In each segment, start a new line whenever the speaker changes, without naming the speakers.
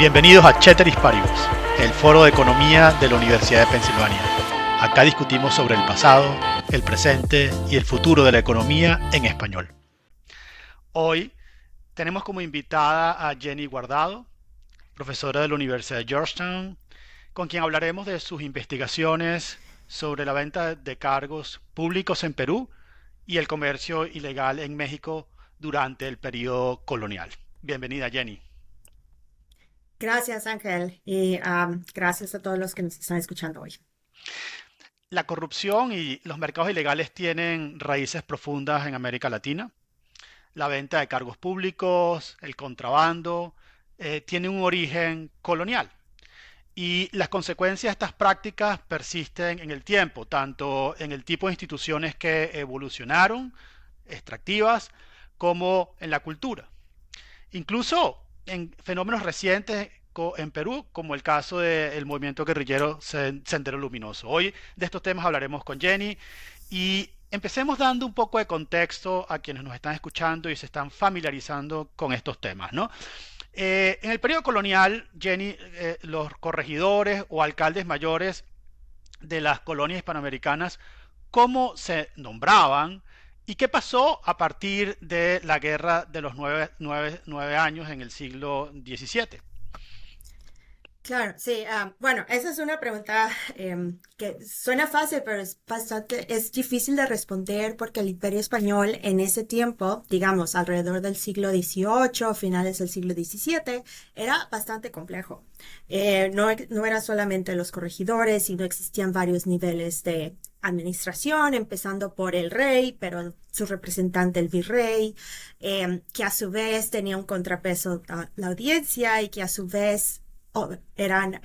Bienvenidos a Ceteris Paribus, el foro de economía de la Universidad de Pensilvania. Acá discutimos sobre el pasado, el presente y el futuro de la economía en español. Hoy tenemos como invitada a Jenny Guardado, profesora de la Universidad de Georgetown, con quien hablaremos de sus investigaciones sobre la venta de cargos públicos en Perú y el comercio ilegal en México durante el periodo colonial. Bienvenida, Jenny.
Gracias, Ángel, y gracias a todos los que nos están escuchando hoy.
La corrupción y los mercados ilegales tienen raíces profundas en América Latina. La venta de cargos públicos, el contrabando, tiene un origen colonial. Y las consecuencias de estas prácticas persisten en el tiempo, tanto en el tipo de instituciones que evolucionaron, extractivas, como en la cultura. Incluso en fenómenos recientes en Perú, como el caso del movimiento guerrillero Sendero Luminoso. Hoy de estos temas hablaremos con Jenny y empecemos dando un poco de contexto a quienes nos están escuchando y se están familiarizando con estos temas, ¿no? En el periodo colonial, Jenny, los corregidores o alcaldes mayores de las colonias hispanoamericanas, ¿cómo se nombraban? ¿Y qué pasó a partir de la guerra de los nueve años en el siglo XVII?
Claro, sí, bueno, esa es una pregunta que suena fácil, pero es difícil de responder porque el Imperio Español en ese tiempo, digamos, alrededor del siglo XVIII, finales del siglo XVII, era bastante complejo. No era solamente los corregidores, sino existían varios niveles de administración, empezando por el rey, pero su representante, el virrey, que a su vez tenía un contrapeso a la audiencia y que a su vez eran,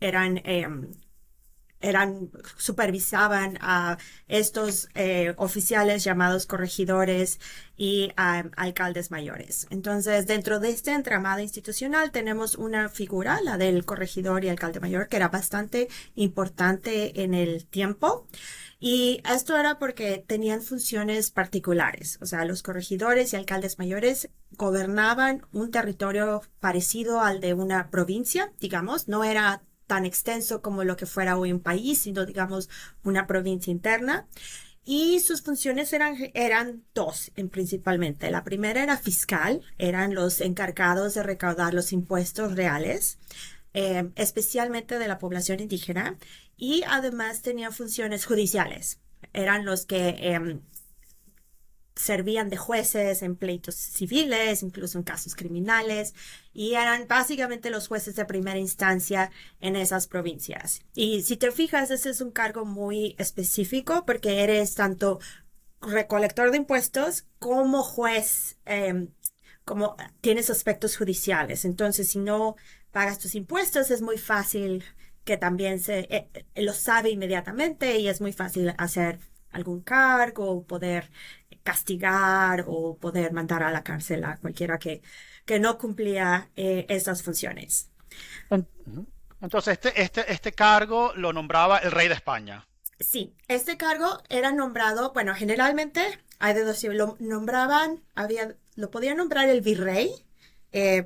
eran, supervisaban a estos oficiales llamados corregidores y alcaldes mayores. Entonces, dentro de este entramado institucional tenemos una figura, la del corregidor y alcalde mayor, que era bastante importante en el tiempo. Y esto era porque tenían funciones particulares. O sea, los corregidores y alcaldes mayores gobernaban un territorio parecido al de una provincia, digamos. No era tan extenso como lo que fuera hoy un país, sino, digamos, una provincia interna. Y sus funciones eran dos, principalmente. La primera era fiscal, eran los encargados de recaudar los impuestos reales, especialmente de la población indígena, y además tenían funciones judiciales. Eran los que servían de jueces en pleitos civiles, incluso en casos criminales, y eran básicamente los jueces de primera instancia en esas provincias. Y si te fijas, ese es un cargo muy específico porque eres tanto recolector de impuestos como juez, como tienes aspectos judiciales. Entonces, si no pagas tus impuestos, es muy fácil que también lo sabe inmediatamente y es muy fácil hacer algún cargo, poder castigar o poder mandar a la cárcel a cualquiera que no cumplía esas funciones.
Entonces, este cargo lo nombraba el rey de España.
Sí, este cargo era nombrado, bueno, generalmente hay de dos, lo podía nombrar el virrey,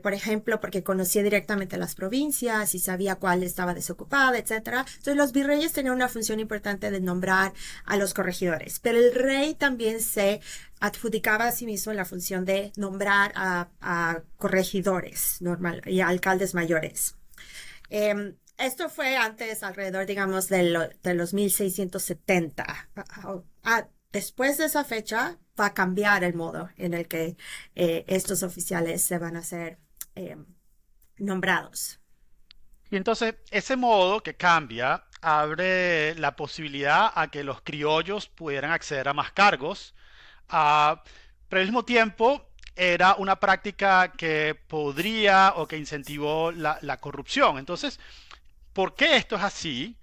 por ejemplo, porque conocía directamente las provincias y sabía cuál estaba desocupada, etcétera. Entonces los virreyes tenían una función importante de nombrar a los corregidores, pero el rey también se adjudicaba a sí mismo la función de nombrar a corregidores y a alcaldes mayores. Esto fue antes, alrededor, digamos, de los 1670. Después de esa fecha va a cambiar el modo en el que estos oficiales se van a ser eh, nombrados.
Y entonces ese modo que cambia abre la posibilidad a que los criollos pudieran acceder a más cargos, ah, pero al mismo tiempo era una práctica que podría o que incentivó la corrupción. Entonces, ¿por qué esto es así?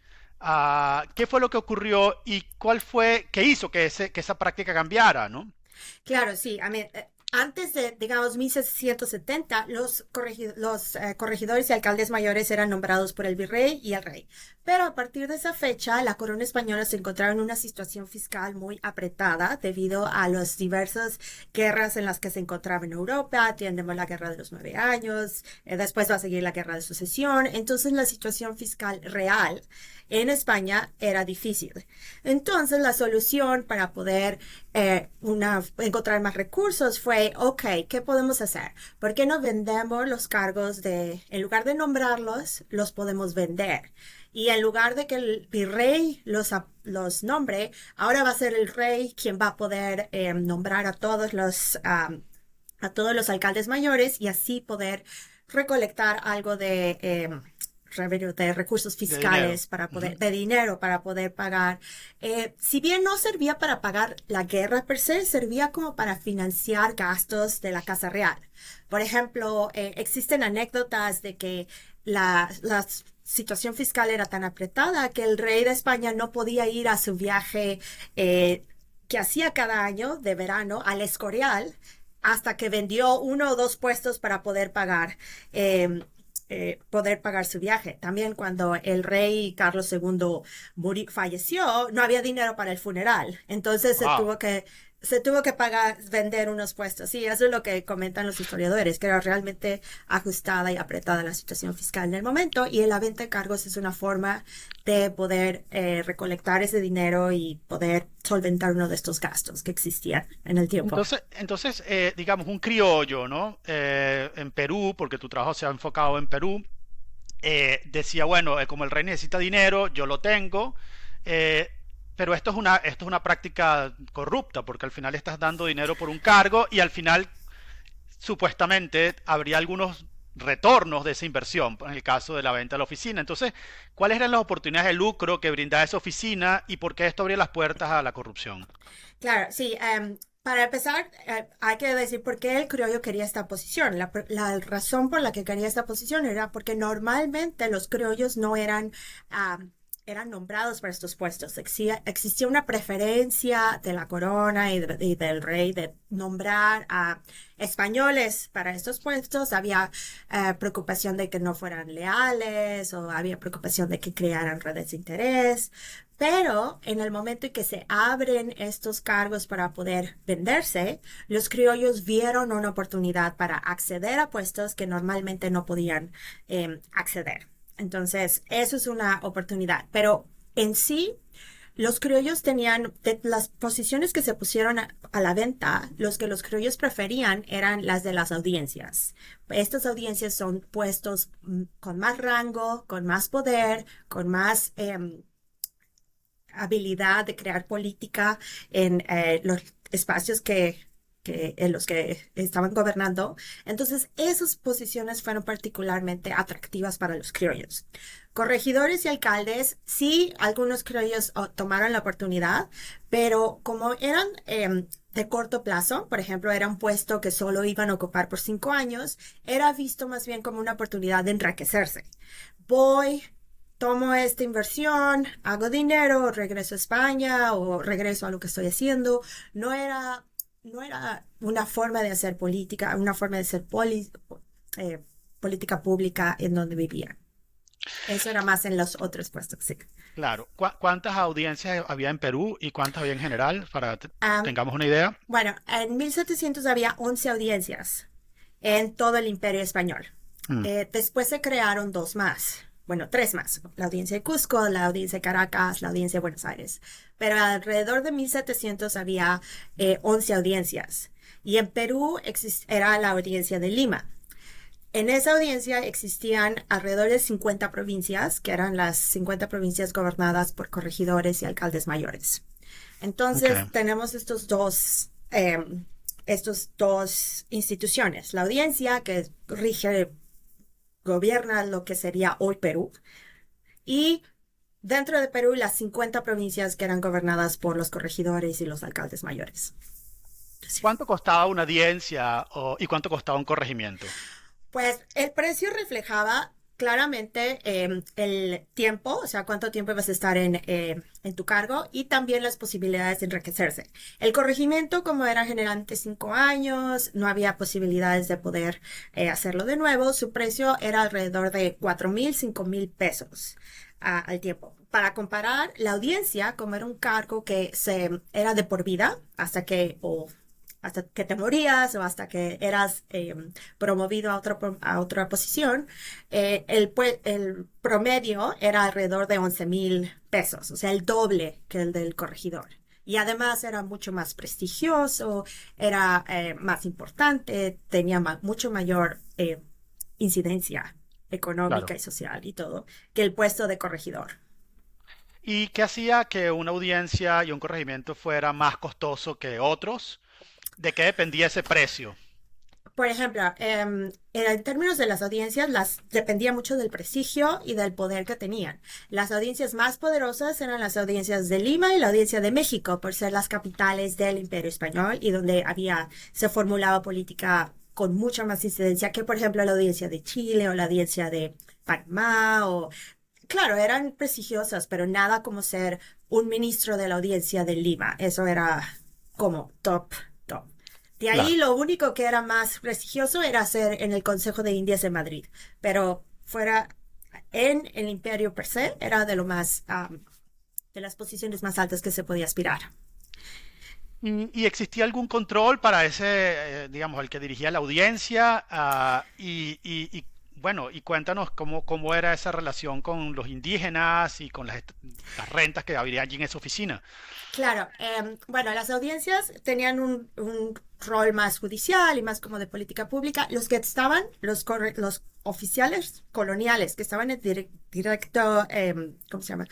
¿Qué fue lo que ocurrió y cuál fue, qué hizo que esa práctica cambiara, ¿no?
Claro, sí. antes de, digamos, 1770, corregidores y alcaldes mayores eran nombrados por el virrey y el rey. Pero a partir de esa fecha, la corona española se encontraba en una situación fiscal muy apretada debido a las diversas guerras en las que se encontraba en Europa. Tenemos la Guerra de los 9 Años, después va a seguir la Guerra de Sucesión. Entonces, la situación fiscal real en España era difícil. Entonces, la solución para poder encontrar más recursos fue, ok, ¿qué podemos hacer? ¿Por qué no vendemos los cargos en lugar de nombrarlos, los podemos vender? Y en lugar de que el virrey los nombre, ahora va a ser el rey quien va a poder nombrar a todos los alcaldes mayores y así poder recolectar algo de recursos
De dinero.
fiscales para poder,
Ujú.
de dinero para poder pagar. Si bien no servía para pagar la guerra per se, servía como para financiar gastos de la Casa Real. Por ejemplo, existen anécdotas de que la situación fiscal era tan apretada que el rey de España no podía ir a su viaje que hacía cada año de verano al Escorial hasta que vendió uno o dos puestos para poder pagar su viaje. También cuando el rey Carlos II falleció, no había dinero para el funeral. Entonces
Wow.
se tuvo que vender unos puestos. Sí, eso es lo que comentan los historiadores, que era realmente ajustada y apretada la situación fiscal en el momento. Y la venta de cargos es una forma de poder recolectar ese dinero y poder solventar uno de estos gastos que existían en el tiempo.
Digamos, un criollo, ¿no? En Perú, porque tu trabajo se ha enfocado en Perú, decía, bueno, como el rey necesita dinero, yo lo tengo, eh, pero esto es una práctica corrupta, porque al final estás dando dinero por un cargo y al final supuestamente habría algunos retornos de esa inversión, en el caso de la venta de la oficina. Entonces, ¿cuáles eran las oportunidades de lucro que brindaba esa oficina y por qué esto abría las puertas a la corrupción?
Claro, sí. Para empezar, hay que decir por qué el criollo quería esta posición. La razón por la que quería esta posición era porque normalmente los criollos no eran nombrados para estos puestos. Existía una preferencia de la corona y del rey de nombrar a españoles para estos puestos. Había preocupación de que no fueran leales o había preocupación de que crearan redes de interés. Pero en el momento en que se abren estos cargos para poder venderse, los criollos vieron una oportunidad para acceder a puestos que normalmente no podían acceder. Entonces, eso es una oportunidad. Pero en sí, los criollos tenían, de las posiciones que se pusieron a la venta, los que los criollos preferían eran las de las audiencias. Estas audiencias son puestos con más rango, con más poder, con más habilidad de crear política en los espacios en los que estaban gobernando. Entonces, esas posiciones fueron particularmente atractivas para los criollos. Corregidores y alcaldes, sí, algunos criollos tomaron la oportunidad, pero como eran de corto plazo, por ejemplo, era un puesto que solo iban a ocupar por 5 años, era visto más bien como una oportunidad de enriquecerse. Voy, tomo esta inversión, hago dinero, regreso a España o regreso a lo que estoy haciendo. No era una forma de hacer política, una forma de hacer eh, política pública en donde vivían. Eso era más en los otros puestos, sí.
Claro. ¿Cuántas audiencias había en Perú y cuántas había en general? Para que
Am,
tengamos una idea.
bueno, en 1700 había 11 audiencias en todo el Imperio Español.
Mm.
Después se crearon dos más. Bueno, tres más. La audiencia de Cusco, la audiencia de Caracas, la audiencia de Buenos Aires. Pero alrededor de 1700 había 11 audiencias. Y en Perú era la audiencia de Lima. En esa audiencia existían alrededor de 50 provincias, que eran las 50 provincias gobernadas por corregidores y alcaldes mayores.
Ok.
Entonces, tenemos estos dos instituciones. La audiencia, que gobierna lo que sería hoy Perú, y dentro de Perú las 50 provincias que eran gobernadas por los corregidores y los alcaldes mayores. Sí.
¿Cuánto costaba una audiencia y cuánto costaba un corregimiento?
Pues el precio reflejaba claramente el tiempo, o sea, cuánto tiempo vas a estar en tu cargo y también las posibilidades de enriquecerse. El corregimiento, como era generalmente 5 años, no había posibilidades de poder hacerlo de nuevo. Su precio era alrededor de 4,000, 5,000 pesos al tiempo. Para comparar, la audiencia, como era un cargo que era de por vida, hasta que te morías o hasta que eras promovido a otra posición, el promedio era alrededor de 11,000 pesos, o sea, el doble que el del corregidor. Y además era mucho más prestigioso, era más importante, tenía mucho mayor incidencia económica
Claro.
y social y todo que el puesto de corregidor.
¿Y qué hacía que una audiencia y un corregimiento fuera más costoso que otros? ¿De qué dependía ese precio?
Por ejemplo, en términos de las audiencias, dependía mucho del prestigio y del poder que tenían. Las audiencias más poderosas eran las audiencias de Lima y la audiencia de México, por ser las capitales del Imperio Español y donde se formulaba política con mucha más incidencia que, por ejemplo, la audiencia de Chile o la audiencia de Panamá claro, eran prestigiosas, pero nada como ser un ministro de la audiencia de Lima. Eso era como top, top. De ahí
Claro.
lo único que era más prestigioso era ser en el Consejo de Indias de Madrid, pero fuera en el imperio per se era de lo más, de las posiciones más altas que se podía aspirar.
¿Y existía algún control para ese, digamos, el que dirigía la audiencia? Bueno, y cuéntanos cómo era esa relación con los indígenas y con las rentas que habría allí en esa oficina.
Claro, bueno, las audiencias tenían un rol más judicial y más como de política pública. Los que estaban, los oficiales coloniales que estaban en directo, ¿cómo se llama?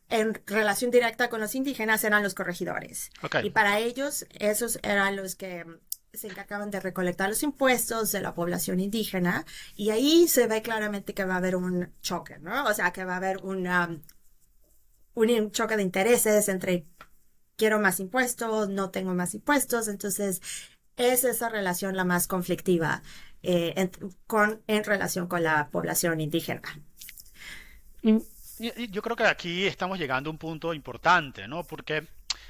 En relación directa con los indígenas eran los corregidores.
Ok,
Y para ellos, esos eran los que se encargaban de recolectar los impuestos de la población indígena. Y ahí se ve claramente que va a haber un choque, ¿no? O sea, que va a haber un choque de intereses entre quiero más impuestos, no tengo más impuestos, entonces es esa relación la más conflictiva en relación con la población indígena.
y yo creo que aquí estamos llegando a un punto importante, ¿no? Porque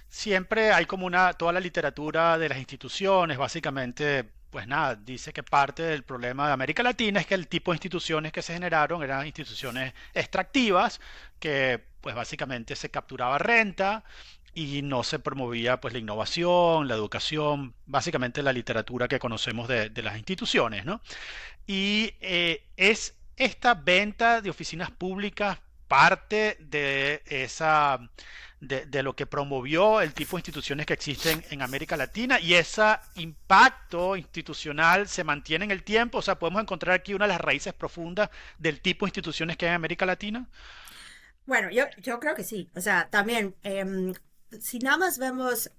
siempre hay como toda la literatura de las instituciones, básicamente, pues nada, dice que parte del problema de América Latina es que el tipo de instituciones que se generaron eran instituciones extractivas, que pues básicamente se capturaba renta y no se promovía pues la innovación, la educación, básicamente la literatura que conocemos de las instituciones, ¿no? Y es esta venta de oficinas públicas parte de de lo que promovió el tipo de instituciones que existen en América Latina y ese impacto institucional se mantiene en el tiempo. O sea, podemos encontrar aquí una de las raíces profundas del tipo de instituciones que hay en América Latina.
Bueno, yo creo que sí. O sea, también, si nada más vemos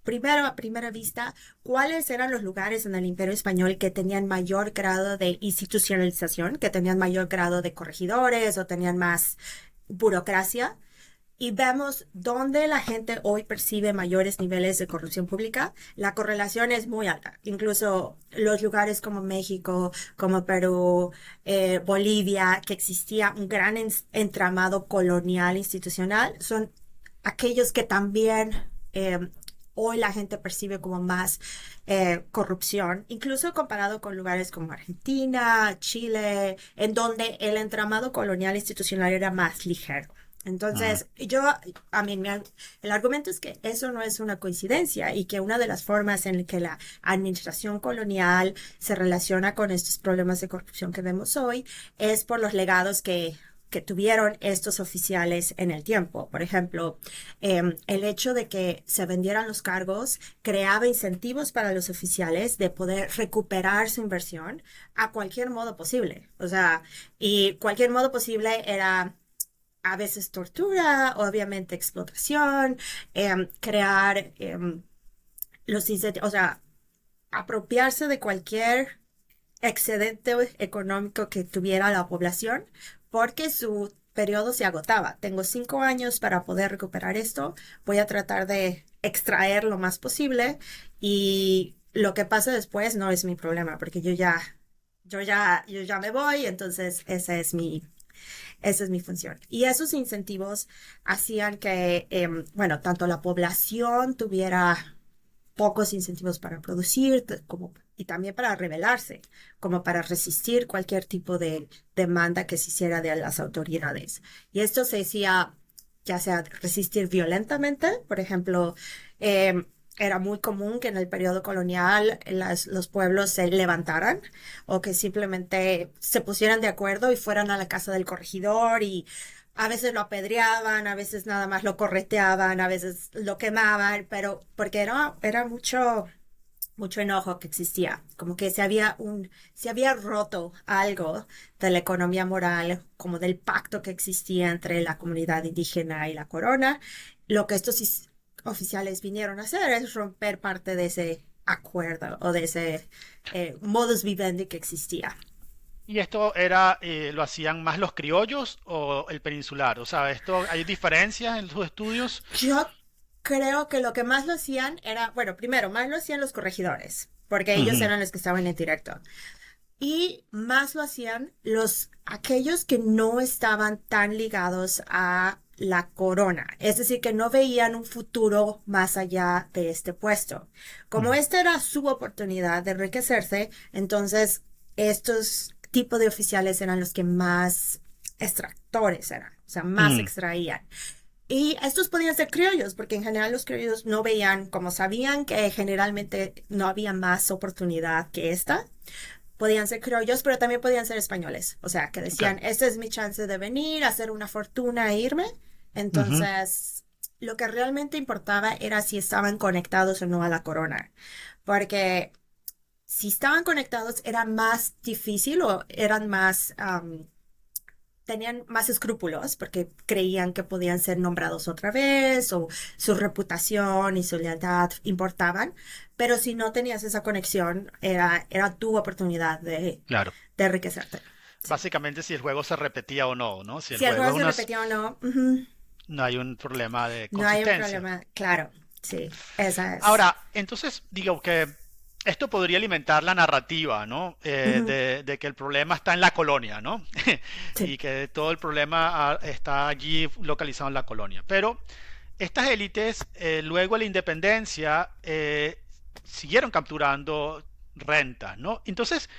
primero, a primera vista, cuáles eran los lugares en el Imperio Español que tenían mayor grado de institucionalización, que tenían mayor grado de corregidores o tenían más burocracia, y vemos dónde la gente hoy percibe mayores niveles de corrupción pública, la correlación es muy alta. Incluso los lugares como México, como Perú, Bolivia, que existía un gran entramado colonial institucional, son aquellos que también hoy la gente percibe como más corrupción, incluso comparado con lugares como Argentina, Chile, en donde el entramado colonial institucional era más ligero.
Mm.
Entonces, a mí, el argumento es que eso no es una coincidencia y que una de las formas en que la administración colonial se relaciona con estos problemas de corrupción que vemos hoy es por los legados que tuvieron estos oficiales en el tiempo. Por ejemplo, el hecho de que se vendieran los cargos creaba incentivos para los oficiales de poder recuperar su inversión a cualquier modo posible. O sea, y cualquier modo posible era a veces tortura, obviamente explotación, crear los incentivos, o sea, apropiarse de cualquier excedente económico que tuviera la población porque su periodo se agotaba. Tengo 5 años para poder recuperar esto, voy a tratar de extraer lo más posible y lo que pasa después no es mi problema porque yo ya yo ya me voy, entonces esa es mi función. Y esos incentivos hacían que, bueno, tanto la población tuviera pocos incentivos para producir, como, y también para rebelarse, como para resistir cualquier tipo de demanda que se hiciera de las autoridades. Y esto se decía, ya sea resistir violentamente, por ejemplo, era muy común que en el periodo colonial los pueblos se levantaran o que simplemente se pusieran de acuerdo y fueran a la casa del corregidor y a veces lo apedreaban, a veces nada más lo correteaban, a veces lo quemaban, pero porque era mucho enojo que existía, como que se había roto algo de la economía moral, como del pacto que existía entre la comunidad indígena y la corona. Lo que estos oficiales vinieron a hacer es romper parte de ese acuerdo o de ese modus vivendi que existía.
¿Y esto era, lo hacían más los criollos o el peninsular? O sea, esto, ¿hay diferencias en sus estudios?
Yo creo que lo que más lo hacían era, bueno, primero, más lo hacían los corregidores, porque ellos
Ujú.
eran los que estaban en directo. Y más lo hacían aquellos que no estaban tan ligados a la corona, es decir, que no veían un futuro más allá de este puesto. Como
Ujú.
esta era su oportunidad de enriquecerse, entonces estos tipos de oficiales eran los que más extractores eran, o sea, más
Mm,
extraían. Y estos podían ser criollos, porque en general los criollos no veían, como sabían que generalmente no había más oportunidad que esta, podían ser criollos, pero también podían ser españoles. O sea, que
ok.
decían, esta es mi chance de venir, hacer una fortuna e irme.
Ujú.
Entonces, lo que realmente importaba era si estaban conectados o no a la corona. Porque si estaban conectados era más difícil o eran más tenían más escrúpulos porque creían que podían ser nombrados otra vez o su reputación y su lealtad importaban, pero si no tenías esa conexión, era tu oportunidad
Claro.
de enriquecerte. Sí.
Básicamente si el juego se repetía o no, ¿no? Si el
Si el
juego
juego
es
se
una...
repetía o no, ujú,
No hay un problema de
no hay un
consistencia.
problema. Claro, sí, esa es.
Ahora, entonces digo que esto podría alimentar la narrativa, ¿no?
Ujú,
De que el problema está en la colonia, ¿no?
sí.
Y que todo el problema está allí localizado en la colonia. Pero estas élites, luego de la independencia, siguieron capturando rentas, ¿no? Entonces,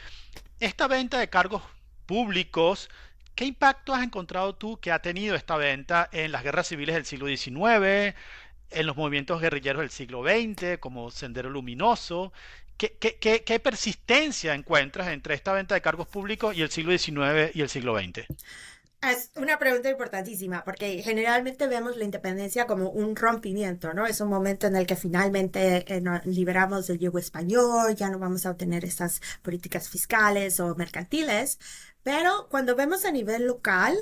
esta venta de cargos públicos, ¿qué impacto has encontrado tú que ha tenido esta venta en las guerras civiles del siglo XIX, en los movimientos guerrilleros del siglo XX, como Sendero Luminoso? ¿Qué persistencia encuentras entre esta venta de cargos públicos y el siglo XIX y el siglo XX?
Es una pregunta importantísima, porque generalmente vemos la independencia como un rompimiento, ¿no? Es un momento en el que finalmente nos liberamos del yugo español, ya no vamos a obtener estas políticas fiscales o mercantiles, pero cuando vemos a nivel local,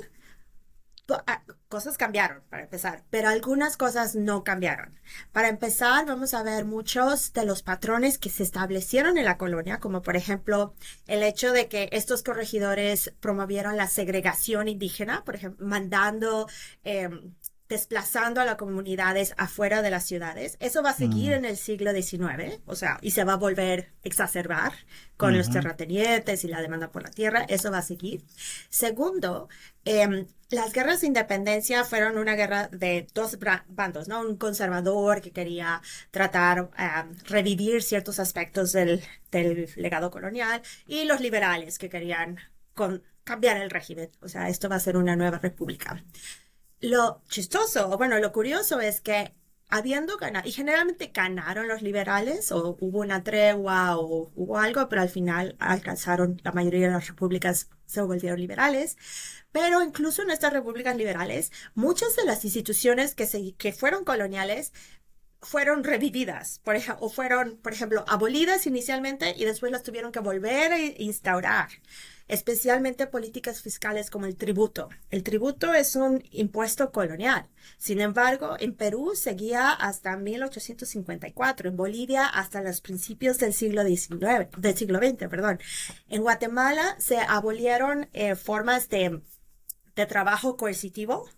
cosas cambiaron, para empezar, pero algunas cosas no cambiaron. Para empezar, vamos a ver muchos de los patrones que se establecieron en la colonia, como por ejemplo el hecho de que estos corregidores promovieron la segregación indígena, por ejemplo, mandando eh, desplazando a las comunidades afuera de las ciudades. Eso va a seguir
Mm,
en el siglo XIX, o sea, y se va a volver a exacerbar con los
ujú.
terratenientes y la demanda por la tierra. Eso va a seguir. Segundo, las guerras de independencia fueron una guerra de dos bandos, ¿no? Un conservador que quería tratar revivir ciertos aspectos del legado colonial y los liberales que querían cambiar el régimen. O sea, esto va a ser una nueva república. Lo chistoso, o bueno, lo curioso es que habiendo ganado, y generalmente ganaron los liberales, o hubo una tregua, o hubo algo, pero al final alcanzaron, la mayoría de las repúblicas se volvieron liberales, pero incluso en estas repúblicas liberales, muchas de las instituciones que fueron coloniales fueron revividas, o fueron, por ejemplo, abolidas inicialmente y después las tuvieron que volver a instaurar, especialmente políticas fiscales como el tributo. El tributo es un impuesto colonial. Sin embargo, en Perú seguía hasta 1854, en Bolivia hasta los principios del siglo XIX, del siglo XX, perdón. En Guatemala se abolieron formas de trabajo coercitivo,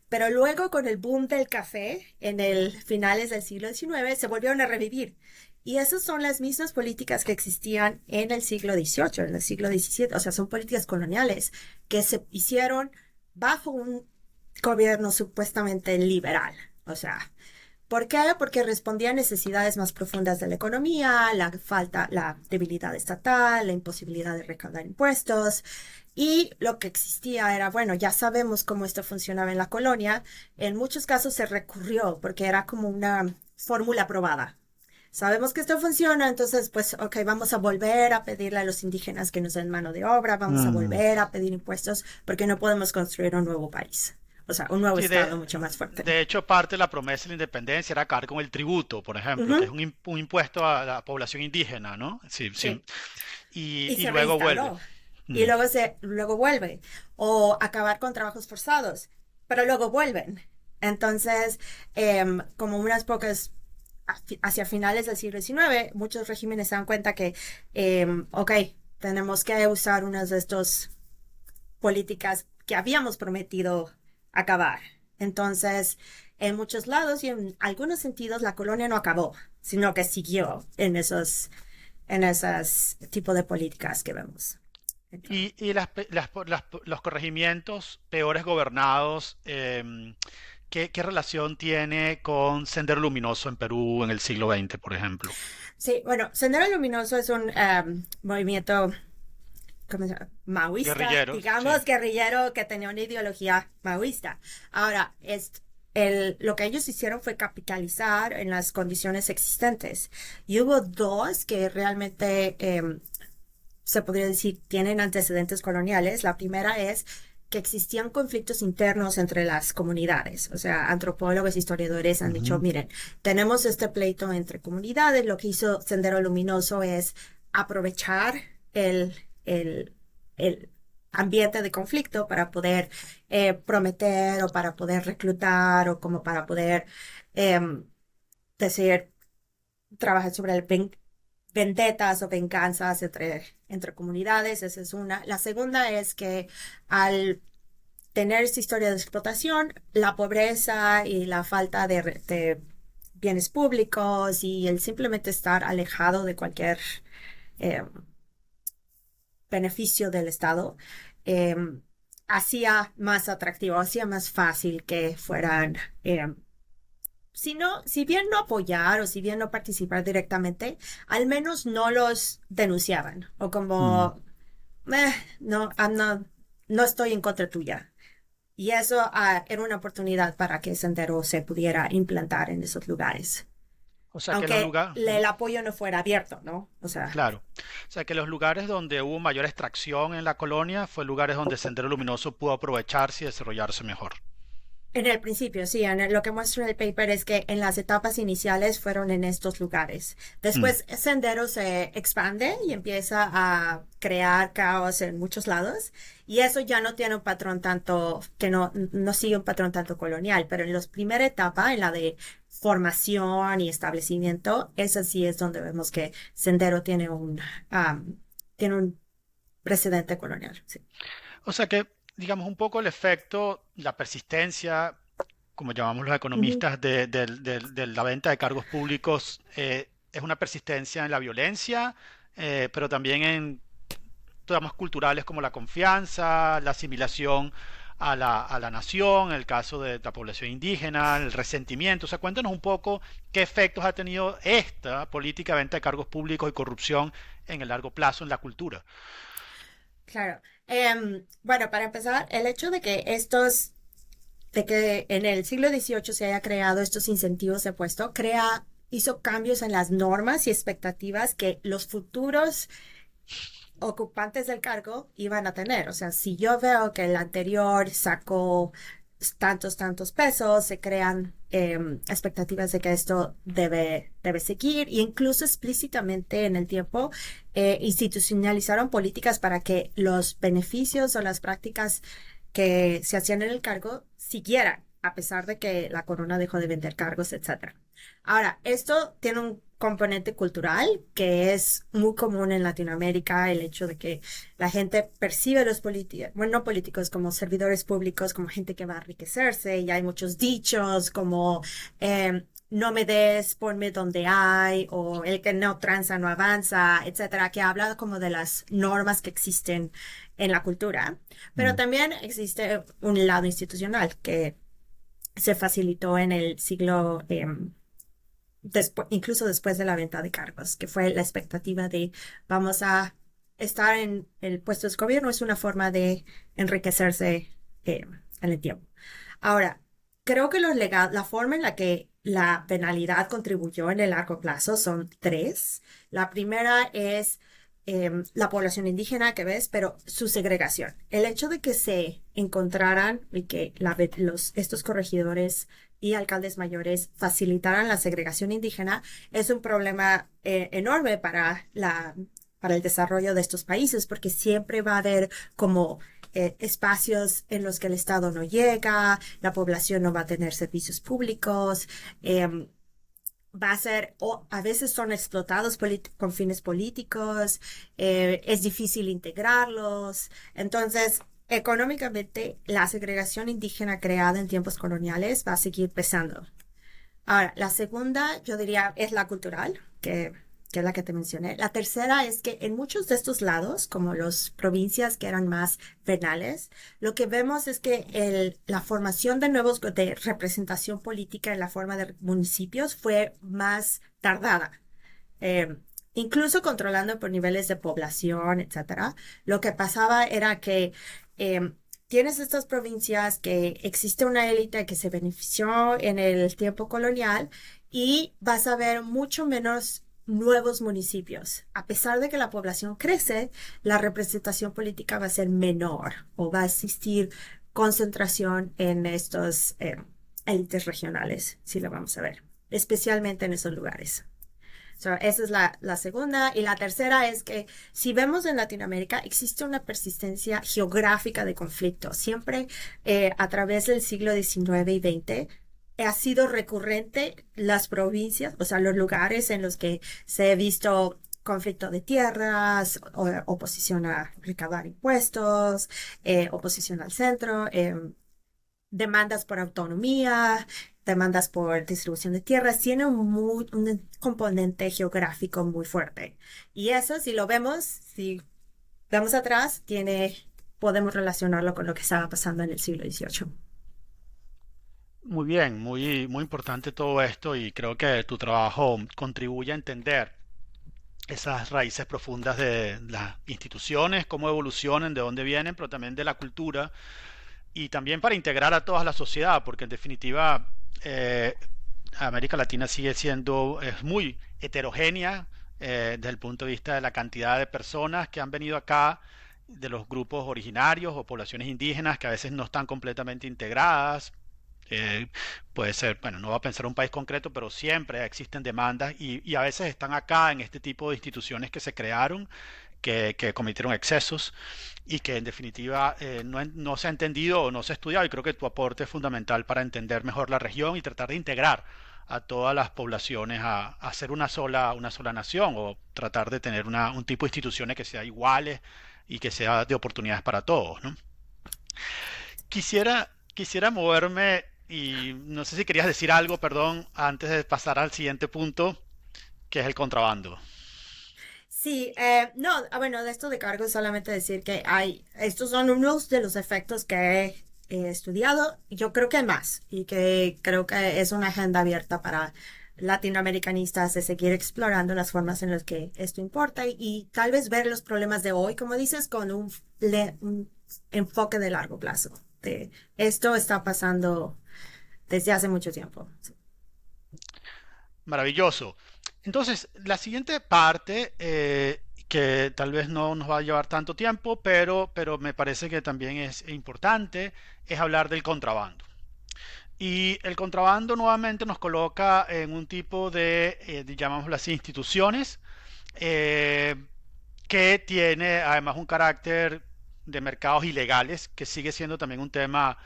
pero luego con el boom del café en el finales del siglo XIX se volvieron a revivir Y esas son las mismas políticas que existían en el siglo XVIII, en el siglo XVII. O sea, son políticas coloniales que se hicieron bajo un gobierno supuestamente liberal. O sea, ¿por qué? Porque respondía a necesidades más profundas de la economía, la falta, la debilidad estatal, la imposibilidad de recaudar impuestos. Y lo que existía era, bueno, ya sabemos cómo esto funcionaba en la colonia. En muchos casos se recurrió porque era como una fórmula probada. Sabemos que esto funciona, entonces, pues, ok, vamos a volver a pedirle a los indígenas que nos den mano de obra, vamos a
Mm.
volver a pedir impuestos, porque no podemos construir un nuevo país. O sea, un nuevo
Sí,
estado mucho más fuerte.
de hecho, parte de la promesa de la independencia era acabar con el tributo, por ejemplo, que es
Ujú,
un impuesto a la población indígena, ¿no? Sí, sí.
sí. Y
Y
se
luego vuelve.
reinstaló. Y
Mm.
luego vuelve. O acabar con trabajos forzados, pero luego vuelven. Entonces, como unas pocas, hacia finales del siglo XIX, muchos regímenes se dan cuenta que, ok, tenemos que usar unas de estas políticas que habíamos prometido acabar. Entonces, en muchos lados y en algunos sentidos, la colonia no acabó, sino que siguió en esos tipos de políticas que vemos. Entonces,
Y los corregimientos peores gobernados, ¿qué relación tiene con Sendero Luminoso en Perú en el siglo XX, por ejemplo?
sí, bueno, Sendero Luminoso es un movimiento, ¿cómo se llama? Maoísta,
Guerrilleros, sí.
digamos, guerrillero que tenía una ideología maoísta. Ahora, lo que ellos hicieron fue capitalizar en las condiciones existentes. Y hubo dos que realmente se podría decir, tienen antecedentes coloniales. La primera es que existían conflictos internos entre las comunidades. O sea, antropólogos, historiadores han dicho,
Ujú.
miren, tenemos este pleito entre comunidades. Lo que hizo Sendero Luminoso es aprovechar el, el, el ambiente de conflicto para poder prometer o para poder reclutar o como para poder eh, decir, trabajar sobre vendetas o venganzas entre comunidades, esa es una. La segunda es que al tener esta historia de explotación, la pobreza y la falta de bienes públicos y el simplemente estar alejado de cualquier eh, beneficio del Estado, eh, hacía más atractivo, hacía más fácil que fueran si bien no apoyar o si bien no participar directamente, al menos no los denunciaban o
Mm.
como, "Eh, no, no estoy en contra tuya". Y eso era una oportunidad para que Sendero se pudiera implantar en esos lugares,
O sea que los
aunque
lugares,
el apoyo no fuera abierto, ¿no? O sea,
claro. O sea que los lugares donde hubo mayor extracción en la colonia fue lugares donde Sendero Luminoso pudo aprovecharse y desarrollarse mejor.
en el principio, sí, lo que muestra el paper es que en las etapas iniciales fueron en estos lugares.
Mm.
Después Sendero se expande y empieza a crear caos en muchos lados y eso ya no tiene un patrón tanto, que no sigue un patrón tanto colonial, pero en la primera etapa, en la de formación y establecimiento, esa sí es donde vemos que Sendero tiene un precedente colonial. Sí.
O sea que, digamos, un poco el efecto, la persistencia, como llamamos los
Ujú.
economistas, de la venta de cargos públicos, es una persistencia en la violencia, pero también en temas culturales como la confianza, la asimilación a la nación, en el caso de la población indígena, el resentimiento. O sea, cuéntanos un poco qué efectos ha tenido esta política de venta de cargos públicos y corrupción en el largo plazo en la cultura.
Claro. Bueno, para empezar, el hecho de que en el siglo XVIII se haya creado estos incentivos de puesto, hizo cambios en las normas y expectativas que los futuros ocupantes del cargo iban a tener. O sea, si yo veo que el anterior sacó tantos pesos, se crean expectativas de que esto debe seguir, e incluso explícitamente en el tiempo institucionalizaron políticas para que los beneficios o las prácticas que se hacían en el cargo siguieran, a pesar de que la corona dejó de vender cargos, etcétera. Ahora, esto tiene un componente cultural que es muy común en Latinoamérica, el hecho de que la gente percibe a los políticos, bueno, no políticos, como servidores públicos, como gente que va a enriquecerse, y hay muchos dichos como no me des, ponme donde hay, o el que no tranza no avanza, etcétera, que habla como de las normas que existen en la cultura. Pero
Mm.
también existe un lado institucional que se facilitó en el siglo, incluso después de la venta de cargos, que fue la expectativa de vamos a estar en el puesto de gobierno, es una forma de enriquecerse en el tiempo. Ahora, creo que la forma en la que la penalidad contribuyó en el largo plazo son tres. La primera es la población indígena que ves, pero su segregación. El hecho de que se encontraran y que estos corregidores y alcaldes mayores facilitaran la segregación indígena es un problema enorme para el desarrollo de estos países, porque siempre va a haber como espacios en los que el Estado no llega, la población no va a tener servicios públicos, va a ser, o a veces son explotados con fines políticos, es difícil integrarlos. Entonces, económicamente, la segregación indígena creada en tiempos coloniales va a seguir pesando. Ahora, la segunda, yo diría, es la cultural, que es la que te mencioné. La tercera es que en muchos de estos lados, como las provincias que eran más penales, lo que vemos es que la formación de de representación política en la forma de municipios fue más tardada. Eh, Incluso controlando por niveles de población, etcétera. Lo que pasaba era que tienes estas provincias que existe una élite que se benefició en el tiempo colonial y vas a ver mucho menos nuevos municipios. A pesar de que la población crece, la representación política va a ser menor o va a existir concentración en estos élites regionales, si lo vamos a ver, especialmente en esos lugares. So, esa es la segunda. Y la tercera es que si vemos en Latinoamérica, existe una persistencia geográfica de conflicto. Siempre a través del siglo XIX y XX ha sido recurrente las provincias, o sea, los lugares en los que se ha visto conflicto de tierras, oposición a recaudar impuestos, oposición al centro, demandas por autonomía, demandas por distribución de tierras, tiene un componente geográfico muy fuerte. Y eso, si lo vemos, si vemos atrás, podemos relacionarlo con lo que estaba pasando en el siglo XVIII.
Muy bien, muy importante todo esto y creo que tu trabajo contribuye a entender esas raíces profundas de las instituciones, cómo evolucionan, de dónde vienen, pero también de la cultura y también para integrar a toda la sociedad, porque en definitiva América Latina sigue siendo es muy heterogénea desde el punto de vista de la cantidad de personas que han venido acá, de los grupos originarios o poblaciones indígenas que a veces no están completamente integradas. Eh, Puede ser, bueno, no va a pensar un país concreto, pero siempre existen demandas y a veces están acá en este tipo de instituciones que se crearon, que cometieron excesos y que en definitiva no se ha entendido o no se ha estudiado y creo que tu aporte es fundamental para entender mejor la región y tratar de integrar a todas las poblaciones a hacer una sola nación o tratar de tener un tipo de instituciones que sea iguales y que sea de oportunidades para todos, ¿no? Quisiera moverme y no sé si querías decir algo, perdón, antes de pasar al siguiente punto, que es el contrabando.
Sí, no, bueno, de esto de cargos solamente decir que estos son unos de los efectos que he estudiado. Yo creo que hay más y que creo que es una agenda abierta para latinoamericanistas de seguir explorando las formas en las que esto importa y tal vez ver los problemas de hoy, como dices, con un enfoque de largo plazo. Esto está pasando desde hace mucho tiempo. Sí.
Maravilloso. Entonces, la siguiente parte, que tal vez no nos va a llevar tanto tiempo, pero me parece que también es importante, es hablar del contrabando. Y el contrabando nuevamente nos coloca en un tipo de, llamámoslo así, instituciones eh, que tiene además un carácter de mercados ilegales, que sigue siendo también un tema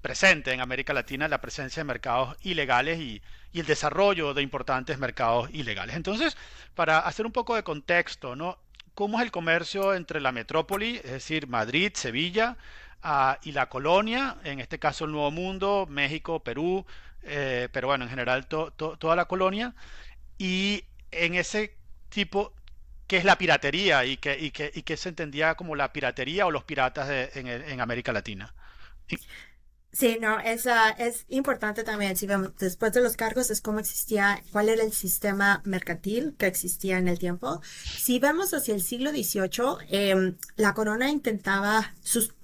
presente en América Latina, la presencia de mercados ilegales y el desarrollo de importantes mercados ilegales. Entonces, para hacer un poco de contexto, ¿no? ¿Cómo es el comercio entre la metrópoli, es decir, Madrid, Sevilla, y la colonia, en este caso el Nuevo Mundo, México, Perú, pero bueno, en general toda la colonia. Y en ese tipo, ¿qué es la piratería y qué se entendía como la piratería o los piratas en América Latina? Y-
Sí, no, es importante también, si vemos después de los cargos, es cómo existía, cuál era el sistema mercantil que existía en el tiempo. Si vemos hacia el siglo XVIII, la corona intentaba sus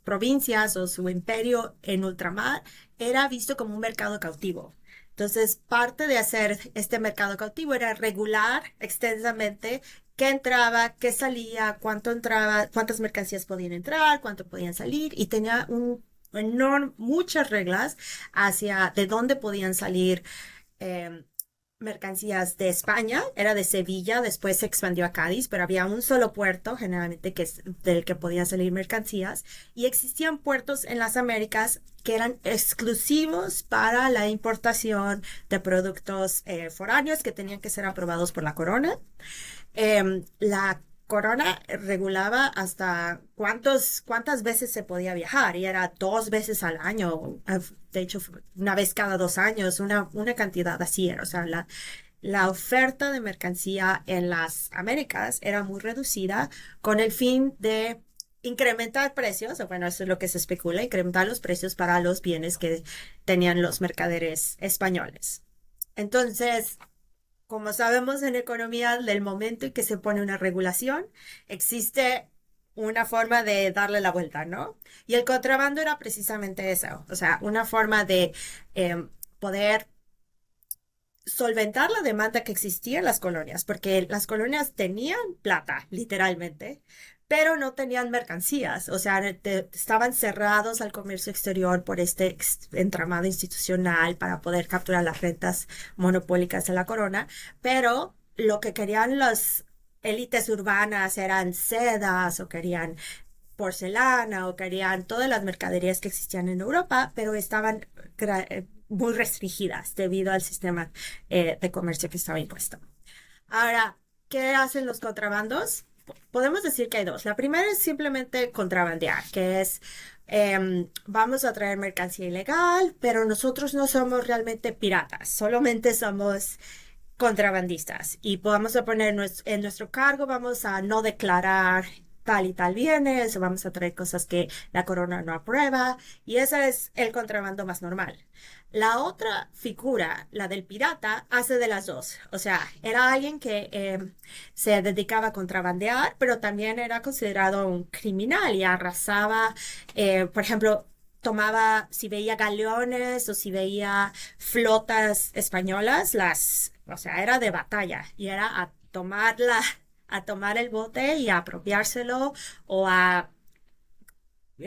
provincias o su imperio en ultramar era visto como un mercado cautivo. Entonces, parte de hacer este mercado cautivo era regular extensamente qué entraba, qué salía, cuánto entraba, cuántas mercancías podían entrar, cuánto podían salir, y tenía muchas reglas hacia de dónde podían salir eh, mercancías de España, era de Sevilla, después se expandió a Cádiz, pero había un solo puerto generalmente que es del que podían salir mercancías y existían puertos en las Américas que eran exclusivos para la importación de productos foráneos que tenían que ser aprobados por la corona. La corona regulaba hasta cuántas veces se podía viajar y era 2 veces al año, de hecho, una vez cada 2 años, una cantidad así era. O sea, la oferta de mercancía en las Américas era muy reducida con el fin de incrementar precios, o bueno, eso es lo que se especula, incrementar los precios para los bienes que tenían los mercaderes españoles. Entonces, como sabemos en economía, del momento en que se pone una regulación, existe una forma de darle la vuelta, ¿no? Y el contrabando era precisamente eso, o sea, una forma de poder solventar la demanda que existía en las colonias, porque las colonias tenían plata, literalmente, pero no tenían mercancías, o sea, estaban cerrados al comercio exterior por este entramado institucional para poder capturar las rentas monopólicas de la corona, pero lo que querían las élites urbanas eran sedas o querían porcelana o querían todas las mercaderías que existían en Europa, pero estaban muy restringidas debido al sistema de comercio que estaba impuesto. Ahora, ¿qué hacen los contrabandos? Podemos decir que hay dos. La primera es simplemente contrabandear, que es vamos a traer mercancía ilegal, pero nosotros no somos realmente piratas, solamente somos contrabandistas y vamos a poner en nuestro cargo, vamos a no declarar tal y tal bienes, o vamos a traer cosas que la corona no aprueba, y ese es el contrabando más normal. La otra figura, la del pirata, hace de las dos. O sea, era alguien que se dedicaba a contrabandear, pero también era considerado un criminal y arrasaba, por ejemplo, tomaba, si veía galeones o si veía flotas españolas, o sea, era de batalla y era a tomar el bote y a apropiárselo o a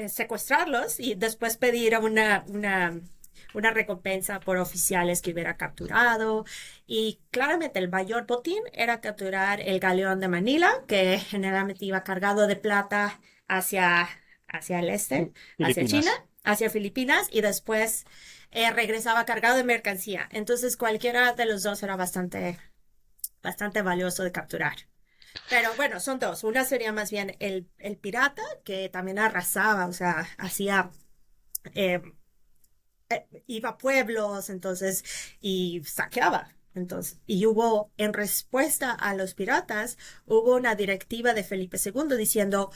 secuestrarlos y después pedir una recompensa por oficiales que hubiera capturado. Y claramente el mayor botín era capturar el galeón de Manila, que generalmente iba cargado de plata hacia, hacia el este, hacia China,
Filipinas.
hacia Filipinas, y después regresaba cargado de mercancía. Entonces cualquiera de los dos era bastante valioso de capturar. Pero bueno, son dos. Una sería más bien el pirata, que también arrasaba, o sea, hacía, eh, iba a pueblos, entonces, y saqueaba. Entonces, y hubo, en respuesta a los piratas, hubo una directiva de Felipe II diciendo,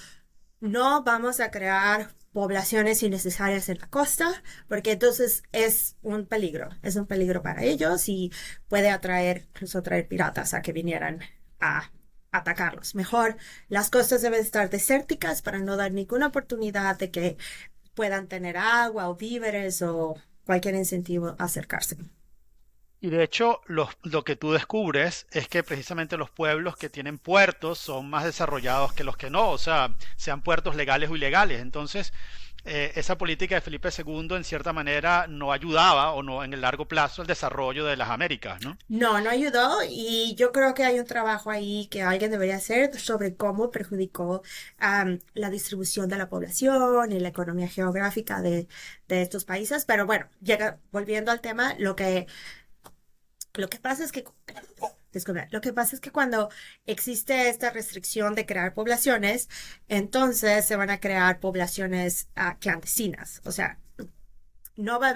no vamos a crear poblaciones innecesarias en la costa, porque entonces es un peligro para ellos y puede incluso atraer piratas a que vinieran a atacarlos. Mejor, las costas deben estar desérticas para no dar ninguna oportunidad de que puedan tener agua o víveres o cualquier incentivo a acercarse.
Y de hecho, lo que tú descubres es que precisamente los pueblos que tienen puertos son más desarrollados que los que no, o sea, sean puertos legales o ilegales. Entonces, esa política de Felipe II en cierta manera no ayudaba o no en el largo plazo el desarrollo de las Américas, ¿no?
No, no ayudó y yo creo que hay un trabajo ahí que alguien debería hacer sobre cómo perjudicó la distribución de la población y la economía geográfica de estos países. Pero bueno, volviendo al tema, lo que pasa es que descubrir. Lo que pasa es que cuando existe esta restricción de crear poblaciones, entonces se van a crear poblaciones clandestinas. O sea, no va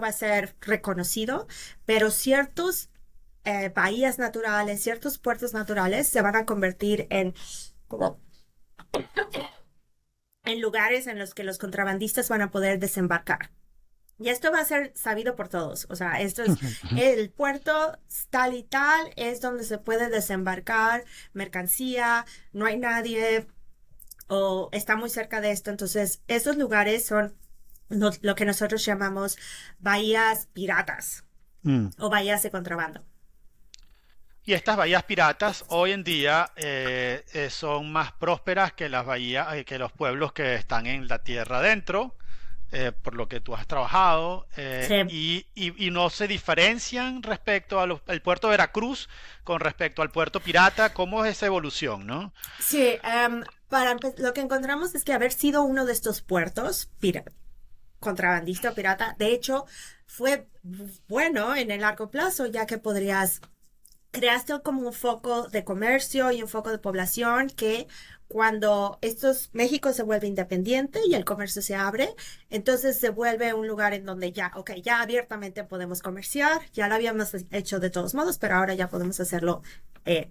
a ser reconocido, pero ciertos bahías naturales, ciertos puertos naturales se van a convertir como en lugares en los que los contrabandistas van a poder desembarcar. Y esto va a ser sabido por todos. O sea, esto es el puerto tal y tal, es donde se puede desembarcar mercancía, no hay nadie o está muy cerca de esto. Entonces, esos lugares son lo que nosotros llamamos bahías piratas
Mm.
o bahías de contrabando.
Y estas bahías piratas hoy en día son más prósperas que las bahías, que los pueblos que están en la tierra adentro, por lo que tú has trabajado,
Sí,
y no se diferencian respecto al puerto de Veracruz con respecto al puerto pirata. ¿Cómo es esa evolución, no?
sí, lo que encontramos es que haber sido uno de estos puertos contrabandista o pirata, de hecho, fue bueno en el largo plazo, ya que creaste como un foco de comercio y un foco de población que cuando México se vuelve independiente y el comercio se abre, entonces se vuelve un lugar en donde ya, ok, ya abiertamente podemos comerciar, ya lo habíamos hecho de todos modos, pero ahora ya podemos hacerlo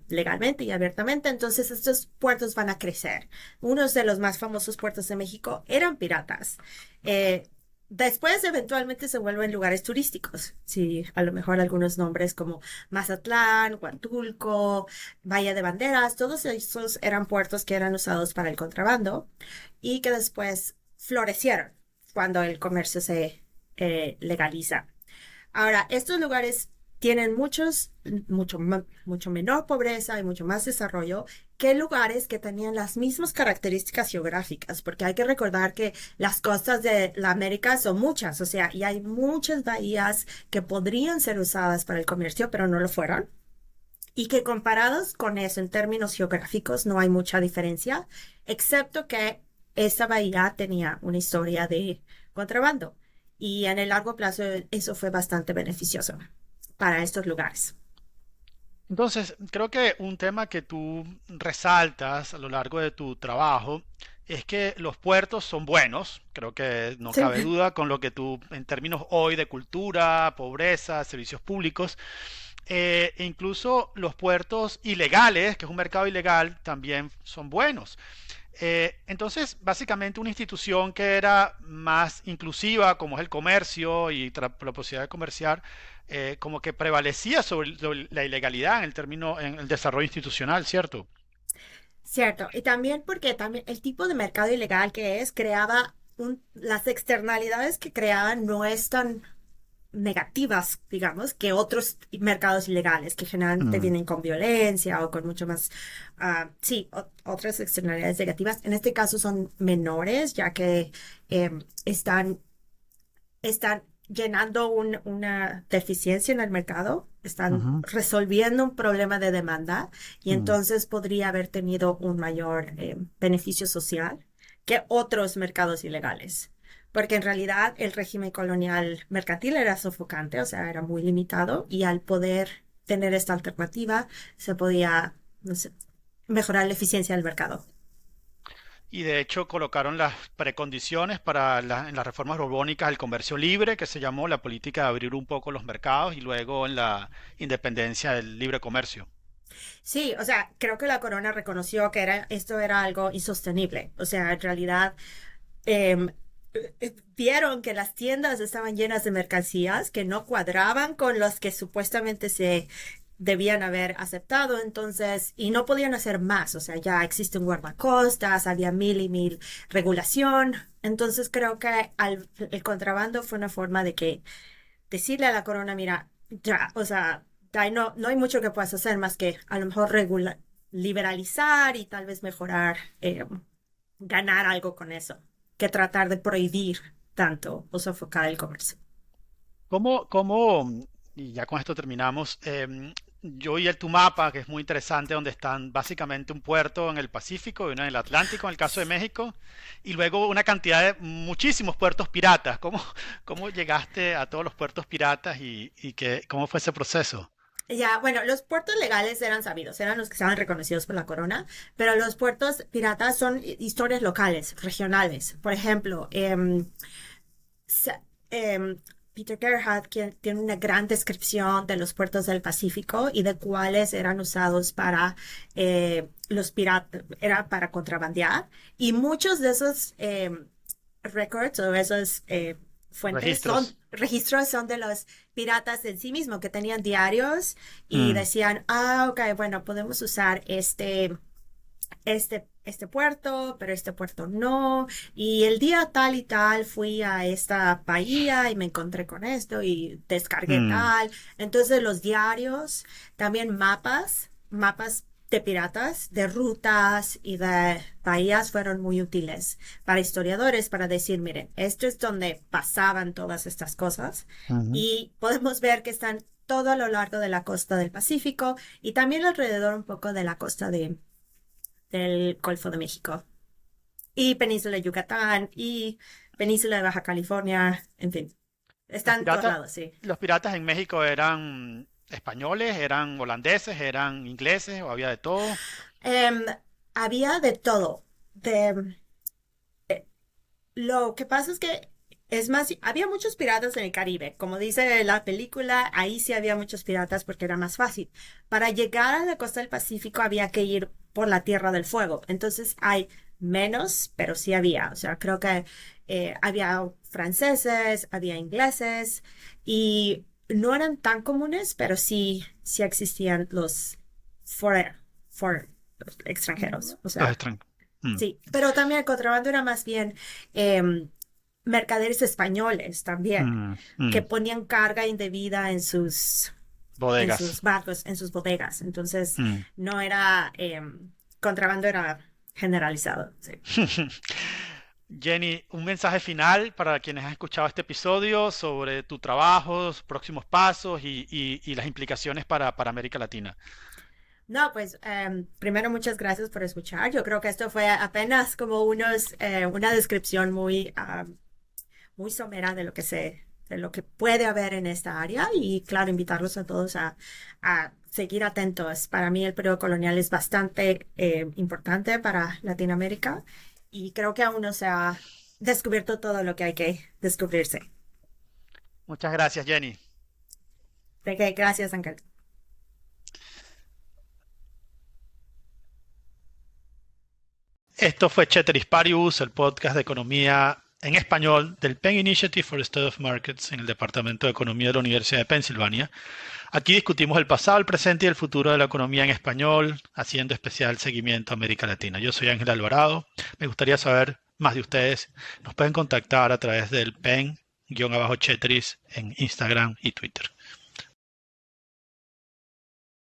legalmente y abiertamente, entonces estos puertos van a crecer. Unos de los más famosos puertos de México eran piratas. Eh, Después eventualmente se vuelven lugares turísticos. Sí, a lo mejor algunos nombres como Mazatlán, Huatulco, Bahía de Banderas, todos esos eran puertos que eran usados para el contrabando y que después florecieron cuando el comercio se legaliza. Ahora, estos lugares tienen mucho menor pobreza y mucho más desarrollo que lugares que tenían las mismas características geográficas, porque hay que recordar que las costas de la América son muchas, o sea, y hay muchas bahías que podrían ser usadas para el comercio, pero no lo fueron, y que comparados con eso en términos geográficos no hay mucha diferencia, excepto que esa bahía tenía una historia de contrabando. Y en el largo plazo eso fue bastante beneficioso para estos lugares.
Entonces, creo que un tema que tú resaltas a lo largo de tu trabajo es que los puertos son buenos, creo que no
Sí.
cabe duda con lo que tú, en términos hoy de cultura, pobreza, servicios públicos, e incluso los puertos ilegales, que es un mercado ilegal, también son buenos. Entonces, básicamente una institución que era más inclusiva, como es el comercio y la posibilidad de comerciar, como que prevalecía sobre la ilegalidad en el término, en el desarrollo institucional, ¿cierto?
Cierto, y también porque también el tipo de mercado ilegal que es creaba las externalidades que creaban no es tan negativas, digamos, que otros mercados ilegales que generalmente
Mm.
vienen con violencia o con mucho más, sí, otras externalidades negativas. En este caso son menores, ya que están llenando una deficiencia en el mercado, están
Ujú.
resolviendo un problema de demanda y
Mm.
entonces podría haber tenido un mayor beneficio social que otros mercados ilegales. Porque en realidad el régimen colonial mercantil era sofocante, o sea, era muy limitado y al poder tener esta alternativa se podía, no sé, mejorar la eficiencia del mercado.
Y de hecho colocaron las precondiciones para en las reformas borbónicas el comercio libre, que se llamó la política de abrir un poco los mercados, y luego en la independencia del libre comercio.
Sí, o sea, creo que la corona reconoció que esto era algo insostenible. O sea, en realidad em, vieron que las tiendas estaban llenas de mercancías que no cuadraban con los que supuestamente se debían haber aceptado, entonces, y no podían hacer más. O sea, ya existe un guardacostas, había mil y mil regulación. Entonces, creo que el contrabando fue una forma de que decirle a la corona, mira, ya, o sea, ya no hay mucho que puedas hacer más que a lo mejor liberalizar y tal vez mejorar, ganar algo con eso, que tratar de prohibir tanto o sofocar el comercio.
Y ya con esto terminamos, yo vi tu mapa, que es muy interesante, donde están básicamente un puerto en el Pacífico y uno en el Atlántico, en el caso de México, y luego una cantidad de muchísimos puertos piratas. ¿Cómo llegaste a todos los puertos piratas y cómo fue ese proceso?
Ya, bueno, los puertos legales eran sabidos, eran los que estaban reconocidos por la corona, pero los puertos piratas son historias locales, regionales. Por ejemplo, sa- em, Peter Gerhardt, quien tiene una gran descripción de los puertos del Pacífico y de cuáles eran usados para los piratas, era para contrabandear. Y muchos de esos records o esos fuentes son
Registros.
registros son de los piratas en sí mismos que tenían diarios y
Mm,
decían, ah, ok, bueno, podemos usar este puerto, pero este puerto no. Y el día tal y tal fui a esta bahía y me encontré con esto y descargué
mm,
tal. Entonces los diarios, también mapas de piratas, de rutas y de bahías fueron muy útiles para historiadores para decir, miren, esto es donde pasaban todas estas cosas
ujú.
y podemos ver que están todo a lo largo de la costa del Pacífico y también alrededor un poco de la costa del Golfo de México. Y Península de Yucatán y Península de Baja California, en fin,
Los
están en todos
piratas,
lados, sí.
los piratas en México eran españoles, eran holandeses, eran ingleses o había de todo.
Em, Había de todo. Lo que pasa es que es más, había muchos piratas en el Caribe. Como dice la película, ahí sí había muchos piratas porque era más fácil. Para llegar a la costa del Pacífico había que ir por la Tierra del Fuego. Entonces hay menos, pero sí había. O sea, creo que había franceses, había ingleses y no eran tan comunes, pero sí existían los foreign, foreign, los extranjeros. O
Los
sea,
extranjeros. Mm,
sí, pero también el contrabando era más bien mercaderes españoles también,
mm,
que
mm.
ponían carga indebida en
Bodegas.
sus barcos, en sus bodegas. Entonces,
Mm.
no era, contrabando era generalizado. Sí.
Jenny, un mensaje final para quienes han escuchado este episodio sobre tu trabajo, sus próximos pasos y las implicaciones para América Latina.
No, pues primero muchas gracias por escuchar. Yo creo que esto fue apenas como una descripción muy somera de lo que puede haber en esta área y claro, invitarlos a todos a seguir atentos. Para mí el periodo colonial es bastante importante para Latinoamérica y creo que aún no se ha descubierto todo lo que hay que descubrirse.
Muchas gracias, Jenny.
De que gracias, Ángel.
Esto fue Ceteris Paribus, el podcast de economía en español del Penn Initiative for the Study of Markets en el Departamento de Economía de la Universidad de Pensilvania. Aquí discutimos el pasado, el presente y el futuro de la economía en español, haciendo especial seguimiento a América Latina. Yo soy Ángel Alvarado. Me gustaría saber más de ustedes. Nos pueden contactar a través del Penn-Chetris en Instagram y Twitter.